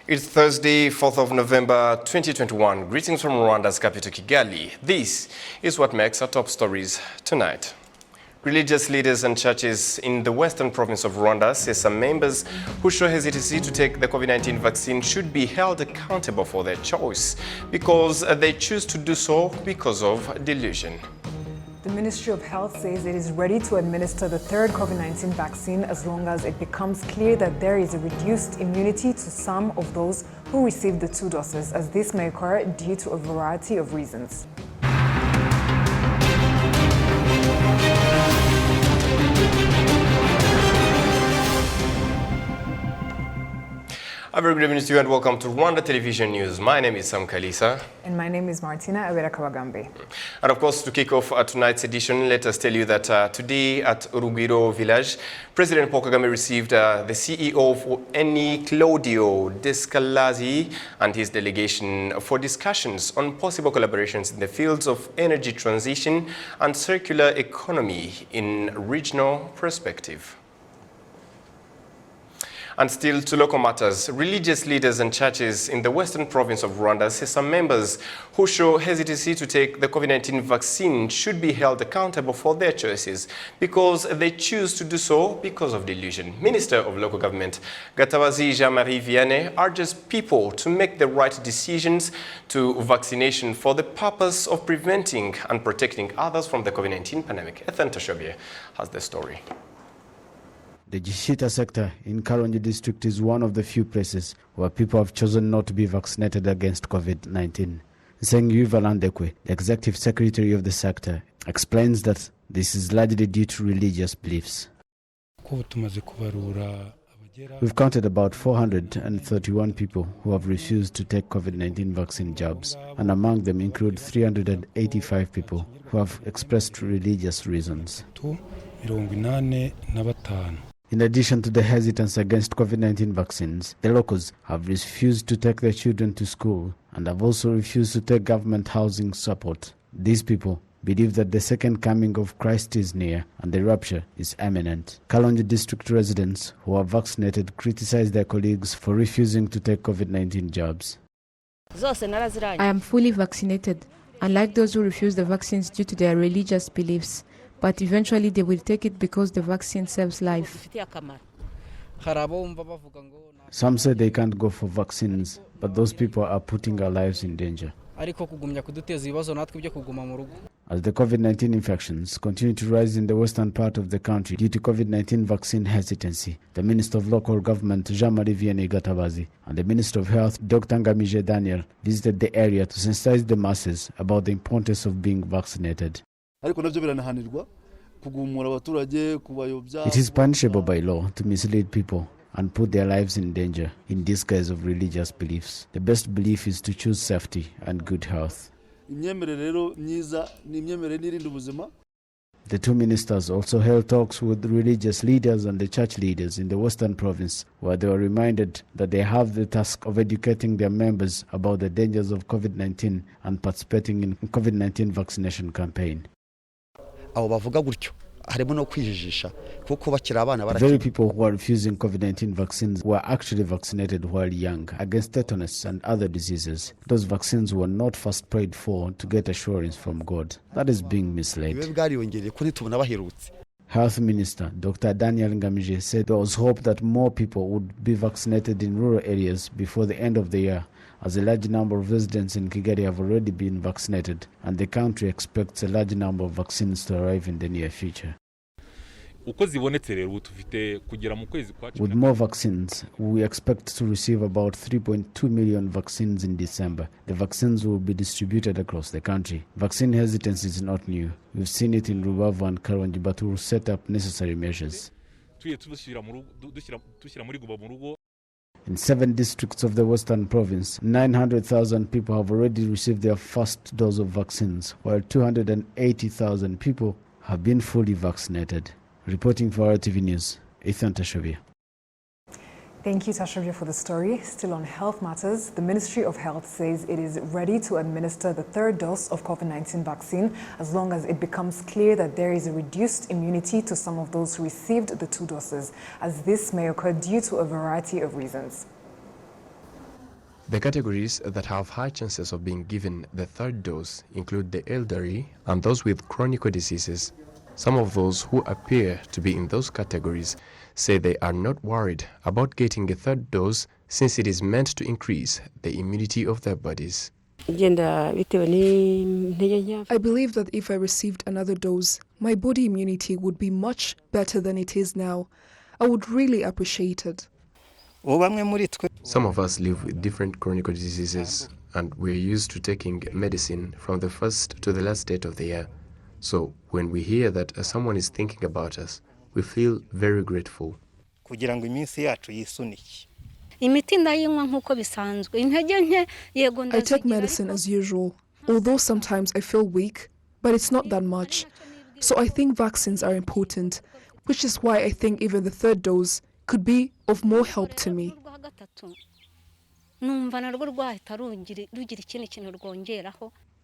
It's Thursday, 4th of November 2021. Greetings from Rwanda's capital, Kigali. This is what makes our top stories tonight. Religious leaders and churches in the western province of Rwanda say some members who show hesitancy to take the COVID-19 vaccine should be held accountable for their choice because they choose to do so because of delusion. The Ministry of Health says it is ready to administer the third COVID-19 vaccine as long as it becomes clear that there is a reduced immunity to some of those who received the 2 doses, as this may occur due to a variety of reasons. A very good evening to you and welcome to Rwanda Television News. My name is Sam Kalisa. And my name is Martina Awera-Kawagambe. And of course, to kick off tonight's edition, let us tell you that today at Urugwiro village, President Paul Kagame received the CEO of ENI, Claudio Descalzi, and his delegation for discussions on possible collaborations in the fields of energy transition and circular economy in regional perspective. And still to local matters, religious leaders and churches in the western province of Rwanda say some members who show hesitancy to take the COVID-19 vaccine should be held accountable for their choices because they choose to do so because of delusion. Minister of Local Government Gatabazi Jean-Marie Vianney urges people to make the right decisions to vaccination for the purpose of preventing and protecting others from the COVID-19 pandemic. Ethan Tashobie has the story. The Gishita sector in Karongi district is one of the few places where people have chosen not to be vaccinated against COVID-19. Nsengu Valandekwe, the executive secretary of the sector, explains that this is largely due to religious beliefs. We've counted about 431 people who have refused to take COVID-19 vaccine jabs, and among them include 385 people who have expressed religious reasons. In addition to the hesitance against COVID-19 vaccines, the locals have refused to take their children to school and have also refused to take government housing support. These people believe that the second coming of Christ is near and the rapture is imminent. Kalonji district residents who are vaccinated criticize their colleagues for refusing to take COVID-19 jabs. I am fully vaccinated, unlike those who refuse the vaccines due to their religious beliefs. But eventually they will take it because the vaccine saves life. Some say they can't go for vaccines, but those people are putting our lives in danger. As the COVID-19 infections continue to rise in the western part of the country due to COVID-19 vaccine hesitancy, the Minister of Local Government, Jean-Marie Vianney Gatabazi, and the Minister of Health, Dr. Ngamije Daniel, visited the area to sensitize the masses about the importance of being vaccinated. It is punishable by law to mislead people and put their lives in danger in disguise of religious beliefs. The best belief is to choose safety and good health. The 2 ministers also held talks with religious leaders and the church leaders in the western province, where they were reminded that they have the task of educating their members about the dangers of COVID-19 and participating in COVID-19 vaccination campaign. The very people who are refusing COVID-19 vaccines were actually vaccinated while young against tetanus and other diseases. Those vaccines were not first prayed for to get assurance from God. That is being misled. Health Minister Dr. Daniel Ngamije said there was hope that more people would be vaccinated in rural areas before the end of the year, as a large number of residents in Kigali have already been vaccinated, and the country expects a large number of vaccines to arrive in the near future. With more vaccines, we expect to receive about 3.2 million vaccines in December. The vaccines will be distributed across the country. Vaccine hesitancy is not new. We've seen it in Rubavu and Karongi, but we will set up necessary measures. In 7 districts of the Western Province, 900,000 people have already received their first dose of vaccines, while 280,000 people have been fully vaccinated. Reporting for RwandaTV News, Ethan Tashobie. Thank you, Tashavia, for the story. Still on health matters, the Ministry of Health says it is ready to administer the 3rd dose of COVID-19 vaccine as long as it becomes clear that there is a reduced immunity to some of those who received the 2 doses, as this may occur due to a variety of reasons. The categories that have high chances of being given the third dose include the elderly and those with chronic diseases. Some of those who appear to be in those categories say they are not worried about getting a third dose since it is meant to increase the immunity of their bodies. I believe that if I received another dose, my body immunity would be much better than it is now. I would really appreciate it. Some of us live with different chronic diseases, and we're used to taking medicine from the first to the last date of the year. So when we hear that someone is thinking about us, we feel very grateful. I take medicine as usual, although sometimes I feel weak, but it's not that much. So I think vaccines are important, which is why I think even the third dose could be of more help to me.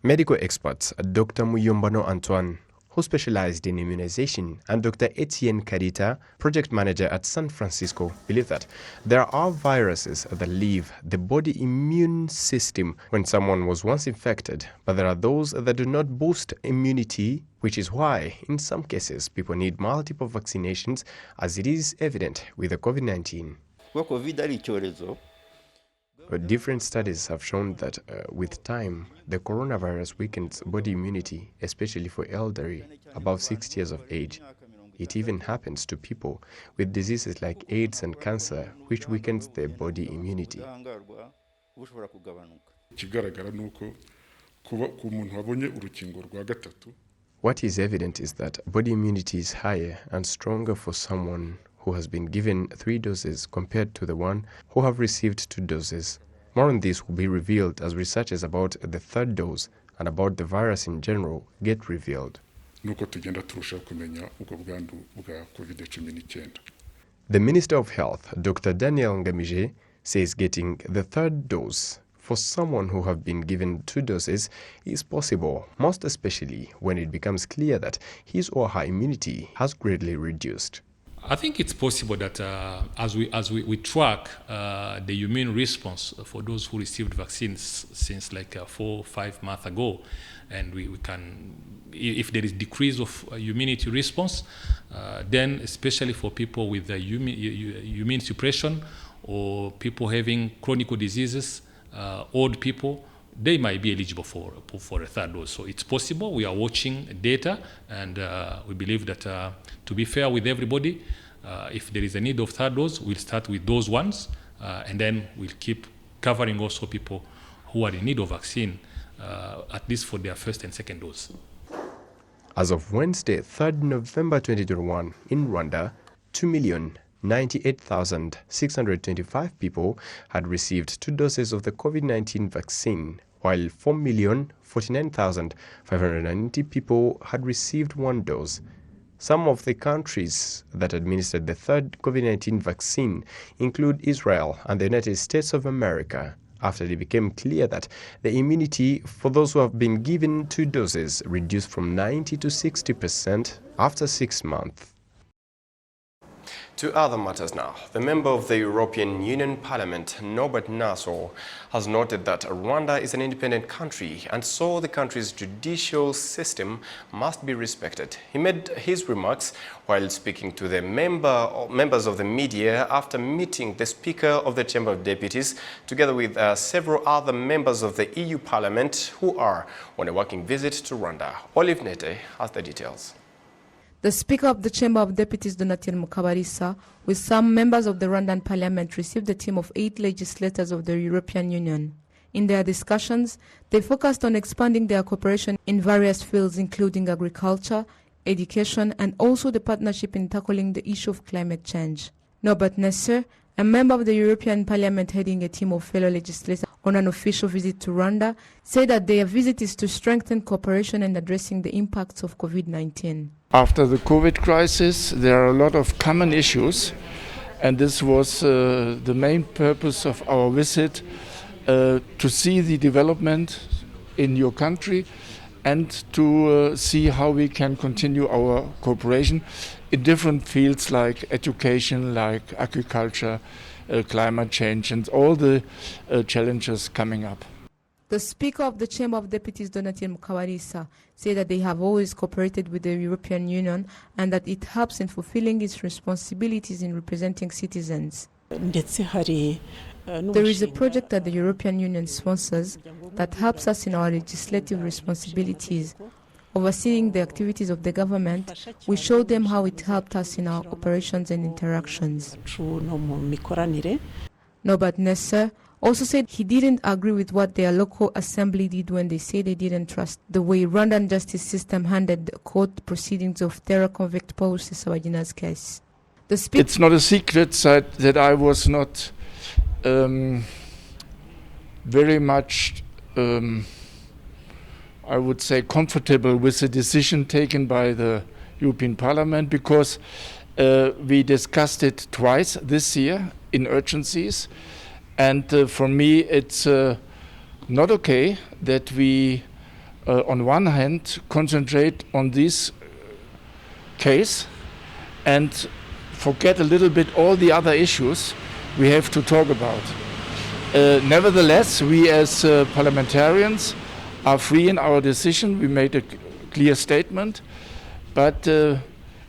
Medical experts Dr. Muyombano Antoine, who specialized in immunization, and Dr. Etienne Kadita, project manager at San Francisco, believe that there are viruses that leave the body immune system when someone was once infected, but there are those that do not boost immunity, which is why, in some cases, people need multiple vaccinations, as it is evident with the COVID-19. Different studies have shown that with time, the coronavirus weakens body immunity, especially for elderly above 60 years of age. It even happens to people with diseases like AIDS and cancer, which weakens their body immunity. What is evident is that body immunity is higher and stronger for someone who has been given 3 doses compared to the one who have received 2 doses. More on this will be revealed as researches about the third dose and about the virus in general get revealed. The Minister of Health, Dr. Daniel Ngamije, says getting the third dose for someone who have been given 2 doses is possible, most especially when it becomes clear that his or her immunity has greatly reduced. I think it's possible that as we track the immune response for those who received vaccines since like 4 or 5 months ago, and we can, if there is decrease of immunity response, then especially for people with immune suppression or people having chronic diseases, old people, they might be eligible for a third dose. So it's possible. We are watching data, and we believe that to be fair with everybody, if there is a need of third dose, we'll start with those ones, and then we'll keep covering also people who are in need of vaccine, at least for their first and second dose. As of Wednesday, 3rd November 2021, in Rwanda, 2,098,625 people had received 2 doses of the COVID-19 vaccine, while 4,049,590 people had received 1 dose. Some of the countries that administered the third COVID-19 vaccine include Israel and the United States of America, after it became clear that the immunity for those who have been given 2 doses reduced from 90 to 60% after 6 months. To other matters now. The member of the European Union Parliament, Norbert Nassau, has noted that Rwanda is an independent country and so the country's judicial system must be respected. He made his remarks while speaking to the members of the media after meeting the Speaker of the Chamber of Deputies together with several other members of the EU Parliament who are on a working visit to Rwanda. Olive Nete has the details. The Speaker of the Chamber of Deputies, Donatien Mukabalisa, with some members of the Rwandan Parliament, received a team of 8 legislators of the European Union. In their discussions, they focused on expanding their cooperation in various fields, including agriculture, education, and also the partnership in tackling the issue of climate change. Norbert Nasser, a member of the European Parliament heading a team of fellow legislators on an official visit to Rwanda, said that their visit is to strengthen cooperation and addressing the impacts of COVID-19. After the COVID crisis, there are a lot of common issues, and this was the main purpose of our visit, to see the development in your country and to see how we can continue our cooperation in different fields like education, like agriculture, climate change and all the challenges coming up. The Speaker of the Chamber of Deputies, Donatien Mukabarisa, said that they have always cooperated with the European Union and that it helps in fulfilling its responsibilities in representing citizens. There is a project that the European Union sponsors that helps us in our legislative responsibilities. Overseeing the activities of the government, we show them how it helped us in our operations and interactions. Norbert Nesser also said he didn't agree with what their local assembly did when they said they didn't trust the way Rwandan justice system handled the court proceedings of terror convict Paul Rusesabagina's case. It's not a secret that I was not very much, I would say, comfortable with the decision taken by the European Parliament, because we discussed it twice this year in urgencies. And for me, it's not okay that we, on one hand, concentrate on this case and forget a little bit all the other issues we have to talk about. Nevertheless, we as parliamentarians are free in our decision. We made a clear statement, but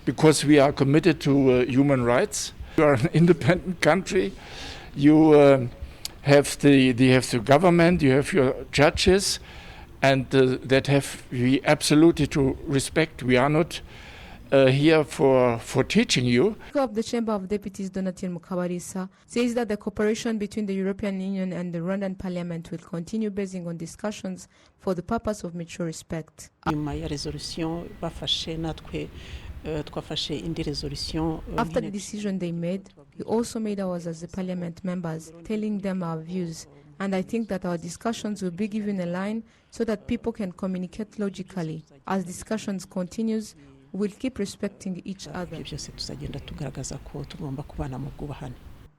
because we are committed to human rights, you are an independent country, you have the government, you have your judges, and that have we absolutely to respect. We are not here for teaching you. The Speaker of the Chamber of Deputies, Donatien Mukabarisa, says that the cooperation between the European Union and the Rwandan Parliament will continue basing on discussions for the purpose of mutual respect. After the decision they made, we also made ours as the Parliament members, telling them our views. And I think that our discussions will be given a line so that people can communicate logically. As discussions continues, we'll keep respecting each other.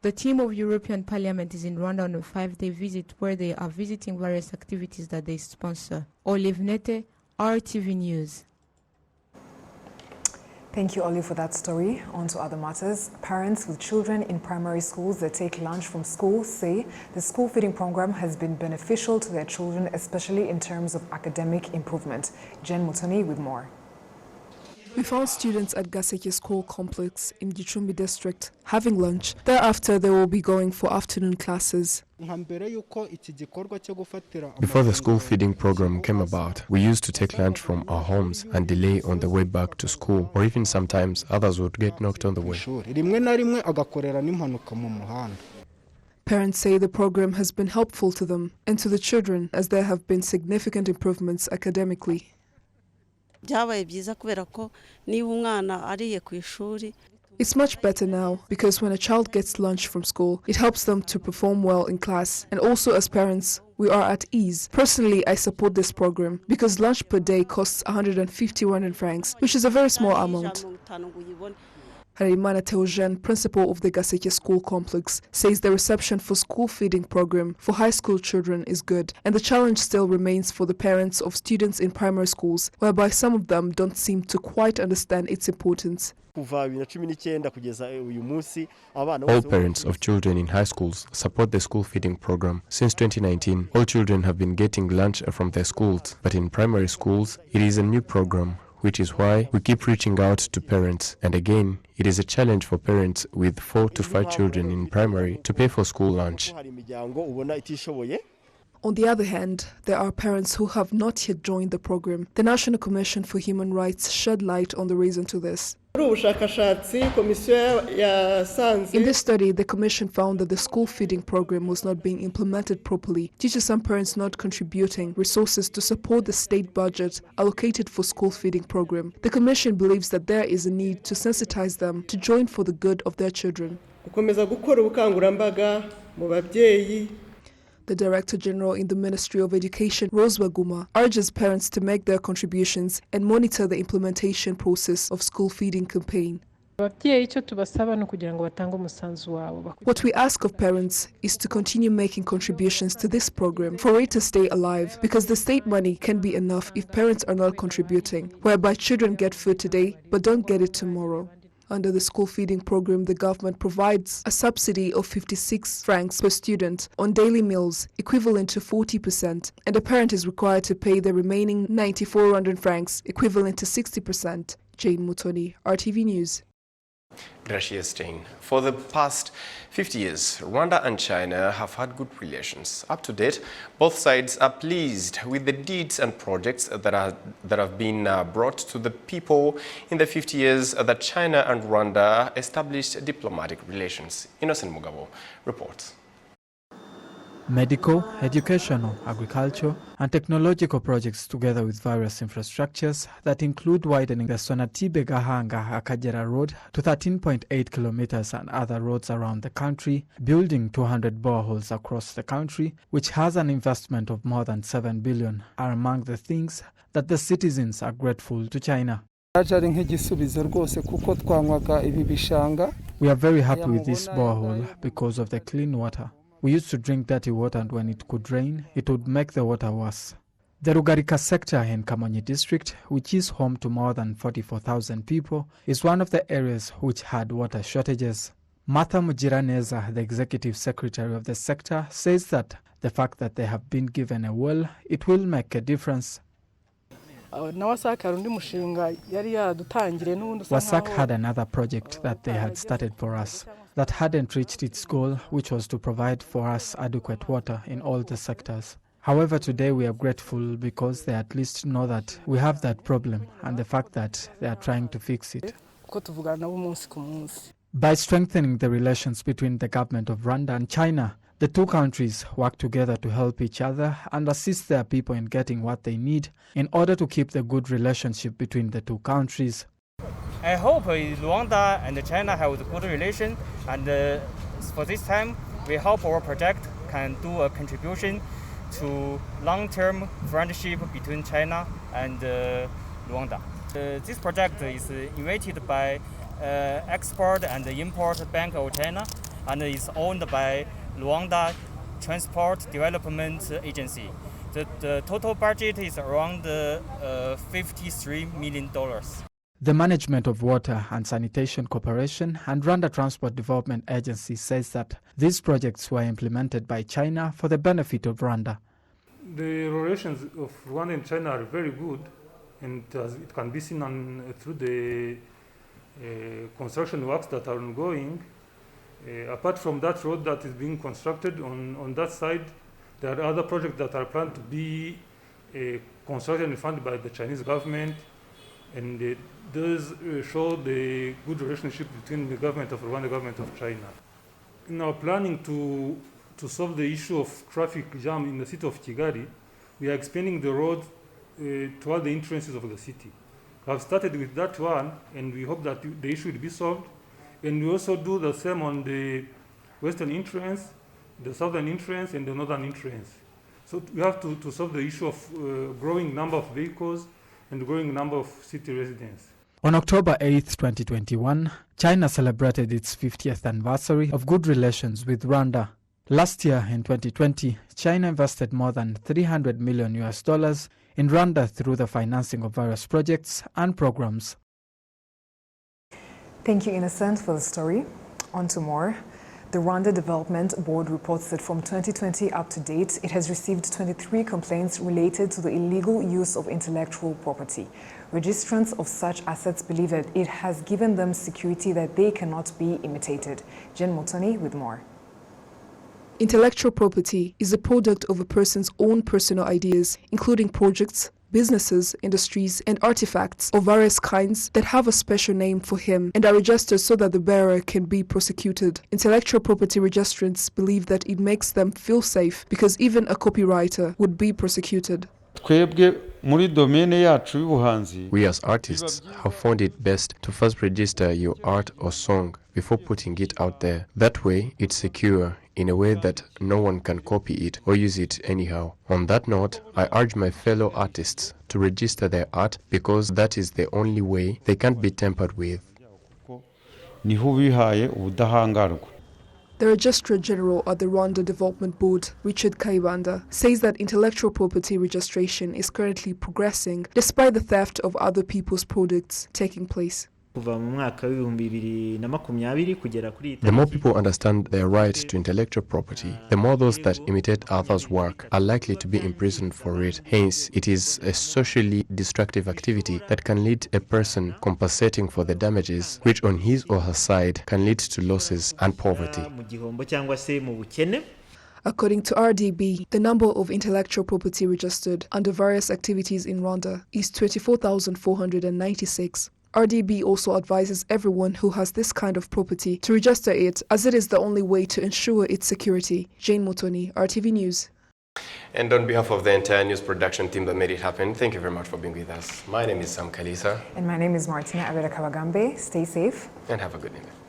The team of European Parliament is in Rwanda on a 5-day visit where they are visiting various activities that they sponsor. Olive Nete, RTV News. Thank you, Olive, for that story. On to other matters. Parents with children in primary schools that take lunch from school say the school feeding program has been beneficial to their children, especially in terms of academic improvement. Jen Mutoni with more. We found students at Gaseke School Complex in Gicumbi District having lunch. Thereafter, they will be going for afternoon classes. Before the school feeding program came about, we used to take lunch from our homes and delay on the way back to school, or even sometimes others would get knocked on the way. Parents say the program has been helpful to them and to the children as there have been significant improvements academically. It's much better now because when a child gets lunch from school, it helps them to perform well in class. And also as parents, we are at ease. Personally, I support this program because lunch per day costs 150 Rwandan francs, which is a very small amount. Harimana Teogen, principal of the Gaseke School Complex, says the reception for school feeding program for high school children is good, and the challenge still remains for the parents of students in primary schools, whereby some of them don't seem to quite understand its importance. All parents of children in high schools support the school feeding program. Since 2019, all children have been getting lunch from their schools, but in primary schools, it is a new program, which is why we keep reaching out to parents. And again, it is a challenge for parents with 4 to 5 children in primary to pay for school lunch. On the other hand, there are parents who have not yet joined the program. The National Commission for Human Rights shed light on the reason to this. In this study, the Commission found that the school feeding program was not being implemented properly due to some parents not contributing resources to support the state budget allocated for school feeding program. The Commission believes that there is a need to sensitize them to join for the good of their children. The Director General in the Ministry of Education, Rose Baguma, urges parents to make their contributions and monitor the implementation process of school feeding campaign. What we ask of parents is to continue making contributions to this program for it to stay alive, because the state money can be enough if parents are not contributing, whereby children get food today but don't get it tomorrow. Under the school feeding program, the government provides a subsidy of 56 francs per student on daily meals, equivalent to 40%, and a parent is required to pay the remaining 94 francs, equivalent to 60%. Jane Mutoni, RTV News. Gracias, Stein. For the past 50 years, Rwanda and China have had good relations. Up to date, both sides are pleased with the deeds and projects that have been brought to the people in the 50 years that China and Rwanda established diplomatic relations. Innocent Mugabo reports. Medical, educational, agricultural and technological projects together with various infrastructures that include widening the Sonatube-Gahanga-Akagera Road to 13.8 kilometers and other roads around the country, building 200 boreholes across the country, which has an investment of more than 7 billion, are among the things that the citizens are grateful to China. We are very happy with this borehole because of the clean water. We used to drink dirty water, and when it could rain, it would make the water worse. The Rugarika sector in Kamonyi district, which is home to more than 44,000 people, is one of the areas which had water shortages. Martha Mujiraneza, the executive secretary of the sector, says that the fact that they have been given a well, it will make a difference. WASAC had another project that they had started for us that hadn't reached its goal, which was to provide for us adequate water in all the sectors. However, today we are grateful because they at least know that we have that problem and the fact that they are trying to fix it. By strengthening the relations between the government of Rwanda and China, the two countries work together to help each other and assist their people in getting what they need in order to keep the good relationship between the two countries. I hope Rwanda and China have a good relation, and for this time, we hope our project can do a contribution to long-term friendship between China and Rwanda. This project is initiated by Export and Import Bank of China and is owned by Rwanda Transport Development Agency. The total budget is around $53 million. The Management of Water and Sanitation Corporation and Rwanda Transport Development Agency says that these projects were implemented by China for the benefit of Rwanda. The relations of Rwanda and China are very good, and it can be seen through the construction works that are ongoing. Apart from that road that is being constructed on that side, there are other projects that are planned to be constructed and funded by the Chinese government, and those show the good relationship between the government of Rwanda and the government of China. In our planning to solve the issue of traffic jam in the city of Kigali, we are expanding the road to all the entrances of the city. We have started with that one, and we hope that the issue will be solved. And we also do the same on the western entrance, the southern entrance, and the northern entrance. So we have to solve the issue of growing number of vehicles and growing number of city residents. On October 8, 2021, China celebrated its 50th anniversary of good relations with Rwanda. Last year, in 2020, China invested more than $300 million in Rwanda through the financing of various projects and programs. Thank you, Innocent, for the story. On to more. The Rwanda Development Board reports that from 2020 up to date, it has received 23 complaints related to the illegal use of intellectual property. Registrants of such assets believe that it has given them security that they cannot be imitated. Jen Motoni with more. Intellectual property is a product of a person's own personal ideas, including projects, businesses, industries, and artifacts of various kinds that have a special name for him and are registered so that the bearer can be prosecuted. Intellectual property registrants believe that it makes them feel safe because even a copywriter would be prosecuted. We as artists have found it best to first register your art or song before putting it out there. That way, it's secure in a way that no one can copy it or use it anyhow. On that note, I urge my fellow artists to register their art because that is the only way they can't be tampered with. The Registrar General at the Rwanda Development Board, Richard Kayibanda, says that intellectual property registration is currently progressing despite the theft of other people's products taking place. The more people understand their right to intellectual property, the more those that imitate others' work are likely to be imprisoned for it. Hence, it is a socially destructive activity that can lead a person compensating for the damages, which on his or her side can lead to losses and poverty. According to RDB, the number of intellectual property registered under various activities in Rwanda is 24,496. RDB also advises everyone who has this kind of property to register it, as it is the only way to ensure its security. Jane Motoni, RTV News. And on behalf of the entire news production team that made it happen, thank you very much for being with us. My name is Sam Kalisa. And my name is Martina Avera Kawagambe. Stay safe. And have a good evening.